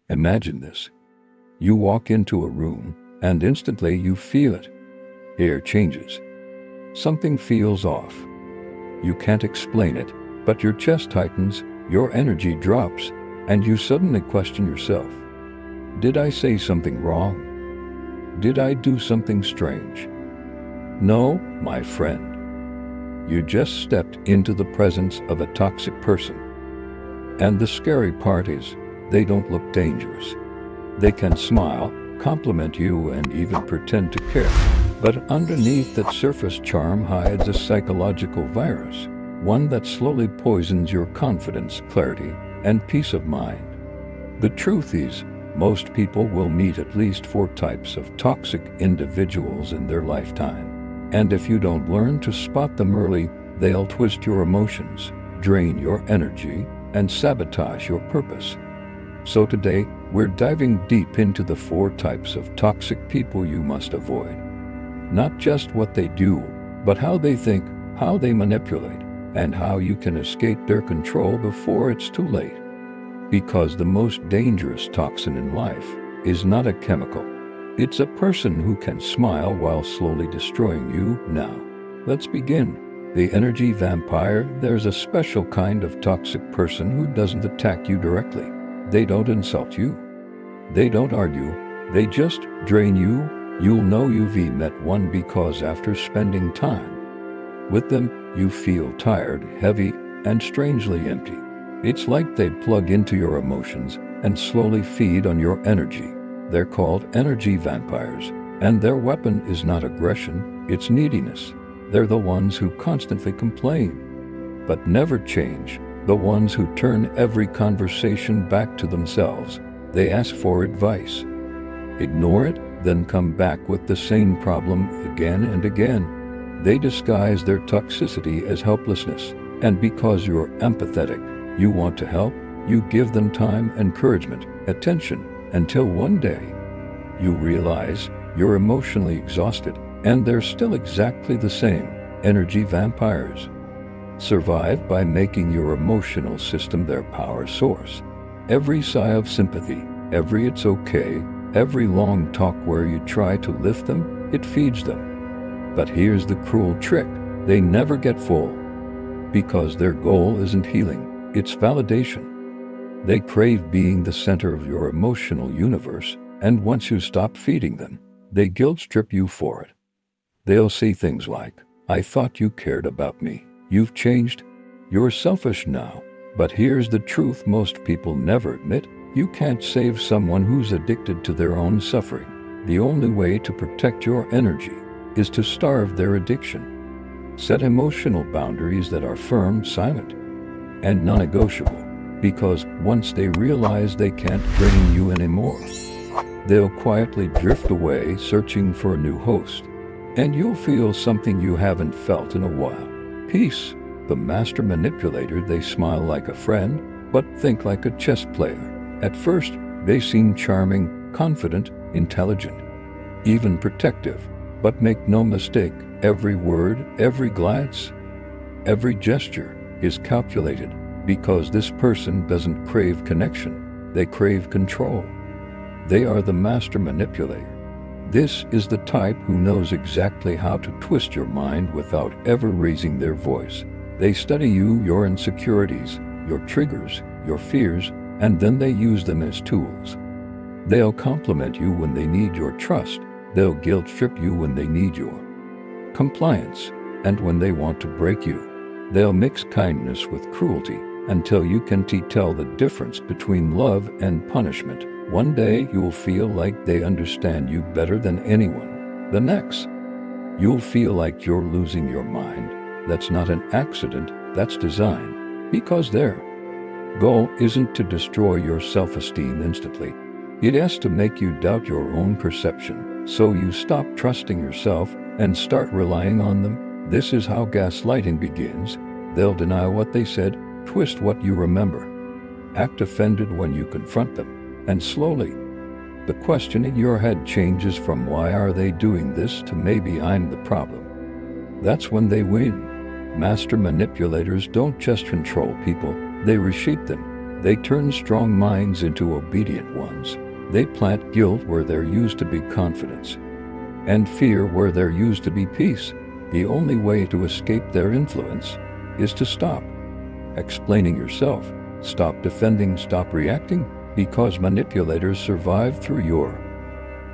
Imagine this. You walk into a room, and instantly you feel it. Air changes. Something feels off. You can't explain it, but your chest tightens, your energy drops, and you suddenly question yourself. Did I say something wrong? Did I do something strange? No, my friend. You just stepped into the presence of a toxic person. And the scary part is, they don't look dangerous. They can smile, compliment you, and even pretend to care. But underneath that surface charm hides a psychological virus, one that slowly poisons your confidence, clarity, and peace of mind. The truth is, most people will meet at least 4 types of toxic individuals in their lifetime. And if you don't learn to spot them early, they'll twist your emotions, drain your energy, and sabotage your purpose. So today, we're diving deep into the 4 types of toxic people you must avoid. Not just what they do, but how they think, how they manipulate, and how you can escape their control before it's too late. Because the most dangerous toxin in life is not a chemical. It's a person who can smile while slowly destroying you. Now, let's begin. The energy vampire. There's a special kind of toxic person who doesn't attack you directly. They don't insult you. They don't argue. They just drain you. You'll know you've met one because after spending time with them, you feel tired, heavy, and strangely empty. It's like they plug into your emotions and slowly feed on your energy. They're called energy vampires, and their weapon is not aggression, it's neediness. They're the ones who constantly complain, but never change. The ones who turn every conversation back to themselves. They ask for advice, ignore it, then come back with the same problem again and again. They disguise their toxicity as helplessness, and because you're empathetic, you want to help, you give them time, encouragement, attention, until one day you realize you're emotionally exhausted, and they're still exactly the same. Energy vampires survive by making your emotional system their power source. Every sigh of sympathy, every "it's okay," every long talk where you try to lift them, it feeds them. But here's the cruel trick. They never get full. Because their goal isn't healing, it's validation. They crave being the center of your emotional universe, and once you stop feeding them, they guilt trip you for it. They'll say things like, "I thought you cared about me. You've changed. You're selfish now." But here's the truth most people never admit. You can't save someone who's addicted to their own suffering. The only way to protect your energy is to starve their addiction. Set emotional boundaries that are firm, silent, and non-negotiable. Because once they realize they can't drain you anymore, they'll quietly drift away searching for a new host. And you'll feel something you haven't felt in a while. Peace. The Master Manipulator. They smile like a friend, but think like a chess player. At first, they seem charming, confident, intelligent, even protective. But make no mistake, every word, every glance, every gesture is calculated, because this person doesn't crave connection, they crave control. They are the Master Manipulator. This is the type who knows exactly how to twist your mind without ever raising their voice. They study you, your insecurities, your triggers, your fears, and then they use them as tools. They'll compliment you when they need your trust. They'll guilt trip you when they need your compliance. And when they want to break you, they'll mix kindness with cruelty until you can tell the difference between love and punishment. One day you'll feel like they understand you better than anyone. The next, you'll feel like you're losing your mind. That's not an accident, that's design. Because their goal isn't to destroy your self-esteem instantly. It has to make you doubt your own perception, so you stop trusting yourself and start relying on them. This is how gaslighting begins. They'll deny what they said, twist what you remember, act offended when you confront them, and slowly, the question in your head changes from "why are they doing this" to "maybe I'm the problem." That's when they win. Master manipulators don't just control people, they reshape them. They turn strong minds into obedient ones. They plant guilt where there used to be confidence, and fear where there used to be peace. The only way to escape their influence is to stop explaining yourself, stop defending, stop reacting, because manipulators survive through your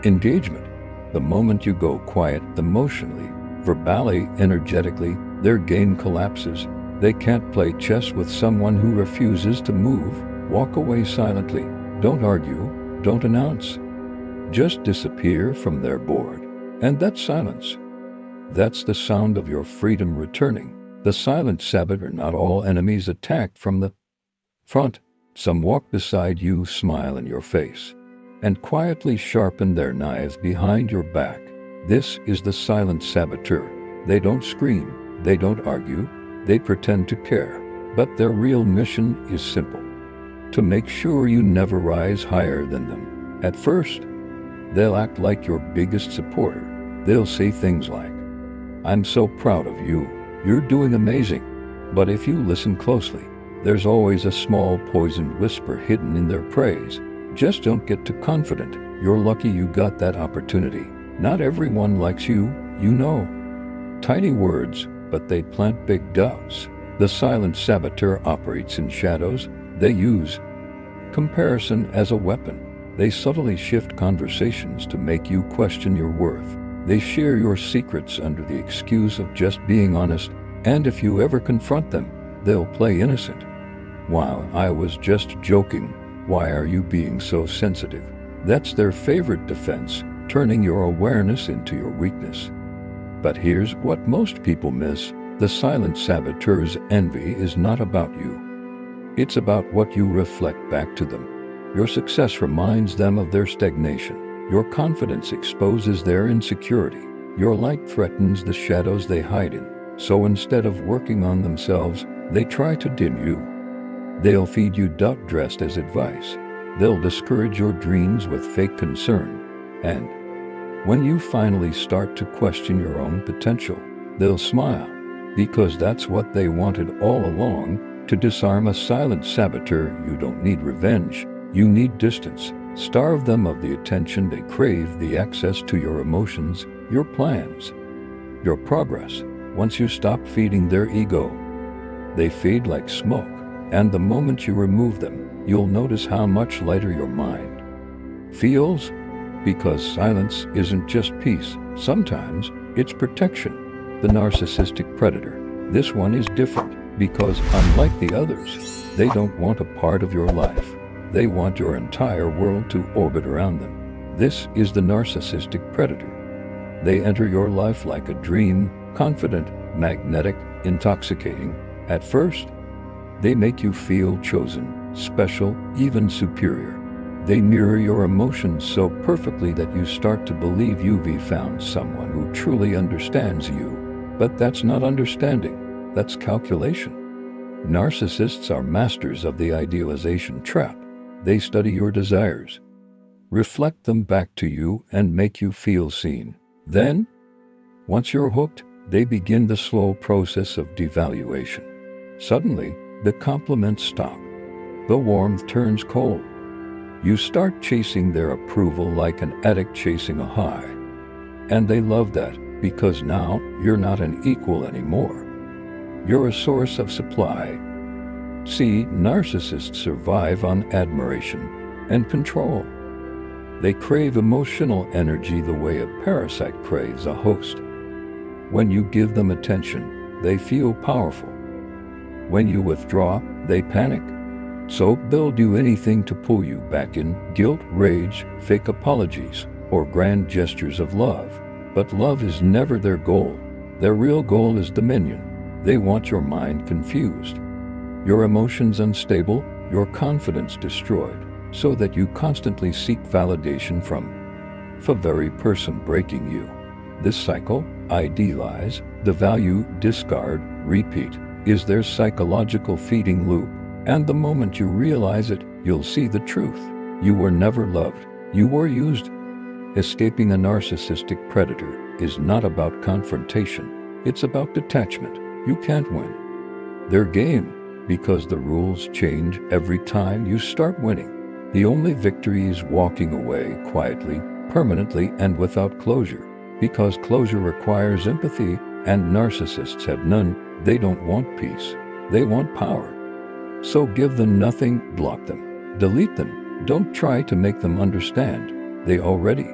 engagement. The moment you go quiet, emotionally, verbally, energetically, their game collapses. They can't play chess with someone who refuses to move. Walk away silently. Don't argue, don't announce. Just disappear from their board. And that's silence. That's the sound of your freedom returning. The silent saboteur. Not all enemies attack from the front. Some walk beside you, smile in your face, and quietly sharpen their knives behind your back. This is the silent saboteur. They don't scream, they don't argue, they pretend to care. But their real mission is simple: to make sure you never rise higher than them. At first, they'll act like your biggest supporter. They'll say things like, "I'm so proud of you. You're doing amazing." But if you listen closely, there's always a small poisoned whisper hidden in their praise. Just don't get too confident. You're lucky you got that opportunity. Not everyone likes you, you know. Tiny words, but they plant big doubts. The silent saboteur operates in shadows. They use comparison as a weapon. They subtly shift conversations to make you question your worth. They share your secrets under the excuse of just being honest, and if you ever confront them, they'll play innocent. "Wow, I was just joking. Why are you being so sensitive?" That's their favorite defense, turning your awareness into your weakness. But here's what most people miss. The silent saboteur's envy is not about you. It's about what you reflect back to them. Your success reminds them of their stagnation. Your confidence exposes their insecurity. Your light threatens the shadows they hide in. So instead of working on themselves, they try to dim you. They'll feed you doubt dressed as advice. They'll discourage your dreams with fake concern. And when you finally start to question your own potential, they'll smile, because that's what they wanted all along. To disarm a silent saboteur, you don't need revenge. You need distance. Starve them of the attention they crave, the access to your emotions, your plans, your progress. Once you stop feeding their ego, they fade like smoke. And the moment you remove them, you'll notice how much lighter your mind feels. Because silence isn't just peace. Sometimes it's protection. The narcissistic predator. This one is different because, unlike the others, they don't want a part of your life. They want your entire world to orbit around them. This is the narcissistic predator. They enter your life like a dream, confident, magnetic, intoxicating. At first, they make you feel chosen, special, even superior. They mirror your emotions so perfectly that you start to believe you've found someone who truly understands you. But that's not understanding, that's calculation. Narcissists are masters of the idealization trap. They study your desires, reflect them back to you, and make you feel seen. Then, once you're hooked, they begin the slow process of devaluation. Suddenly, the compliments stop. The warmth turns cold. You start chasing their approval like an addict chasing a high. And they love that, because now you're not an equal anymore. You're a source of supply. See, narcissists survive on admiration and control. They crave emotional energy the way a parasite craves a host. When you give them attention, they feel powerful. When you withdraw, they panic. So they'll do anything to pull you back in: guilt, rage, fake apologies, or grand gestures of love. But love is never their goal. Their real goal is dominion. They want your mind confused, your emotions unstable, your confidence destroyed, so that you constantly seek validation from the very person breaking you. This cycle, idealize, devalue, discard, repeat, is their psychological feeding loop. And the moment you realize it, you'll see the truth. You were never loved. You were used. Escaping a narcissistic predator is not about confrontation. It's about detachment. You can't win their game. because the rules change every time you start winning. The only victory is walking away quietly, permanently, and without closure, because closure requires empathy, and narcissists have none. They don't want peace. They want power. So give them nothing, block them, delete them. Don't try to make them understand. They already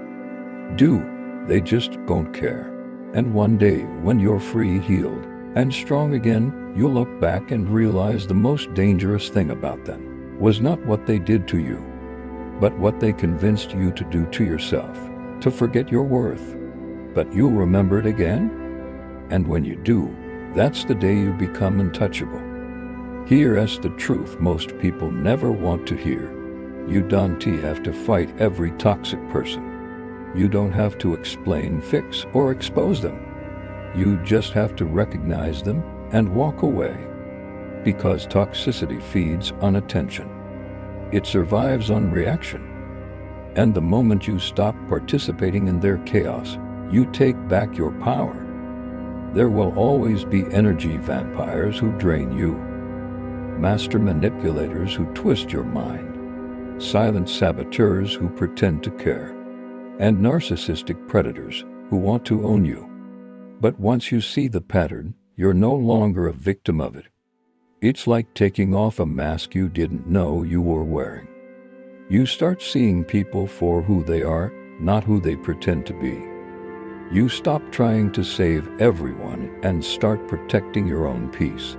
do. They just don't care. And one day, when you're free, healed, and strong again, you'll look back and realize the most dangerous thing about them was not what they did to you, but what they convinced you to do to yourself, to forget your worth. But you'll remember it again? And when you do, that's the day you become untouchable. Here's the truth most people never want to hear. You don't have to fight every toxic person. You don't have to explain, fix, or expose them. You just have to recognize them and walk away. Because toxicity feeds on attention. It survives on reaction. And the moment you stop participating in their chaos, you take back your power. There will always be energy vampires who drain you, master manipulators who twist your mind, silent saboteurs who pretend to care, and narcissistic predators who want to own you. But once you see the pattern, you're no longer a victim of it. It's like taking off a mask you didn't know you were wearing. You start seeing people for who they are, not who they pretend to be. You stop trying to save everyone and start protecting your own peace.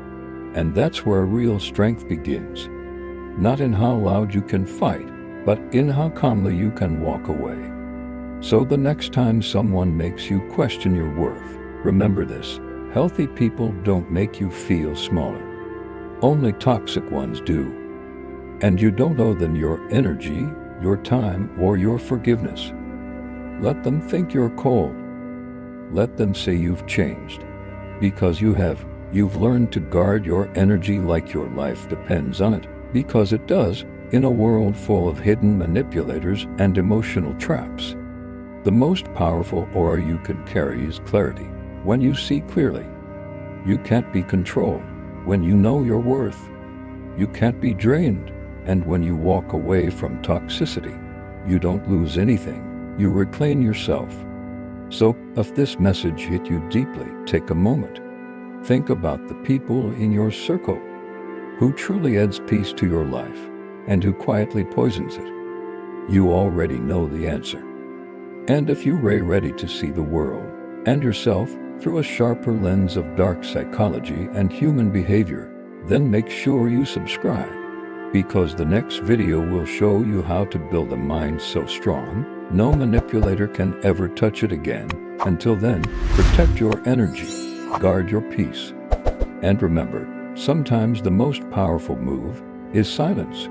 And that's where real strength begins. Not in how loud you can fight, but in how calmly you can walk away. So the next time someone makes you question your worth, remember this: healthy people don't make you feel smaller. Only toxic ones do. And you don't owe them your energy, your time, or your forgiveness. Let them think you're cold. Let them say you've changed. Because you have. You've learned to guard your energy like your life depends on it, because it does, in a world full of hidden manipulators and emotional traps. The most powerful aura you can carry is clarity. When you see clearly, you can't be controlled. When you know your worth, you can't be drained. And when you walk away from toxicity, you don't lose anything. You reclaim yourself. So, if this message hit you deeply, take a moment. Think about the people in your circle. Who truly adds peace to your life, and who quietly poisons it? You already know the answer. And if you're ready to see the world and yourself through a sharper lens of dark psychology and human behavior, then make sure you subscribe, because the next video will show you how to build a mind so strong, no manipulator can ever touch it again. Until then, protect your energy, guard your peace. And remember, sometimes the most powerful move is silence.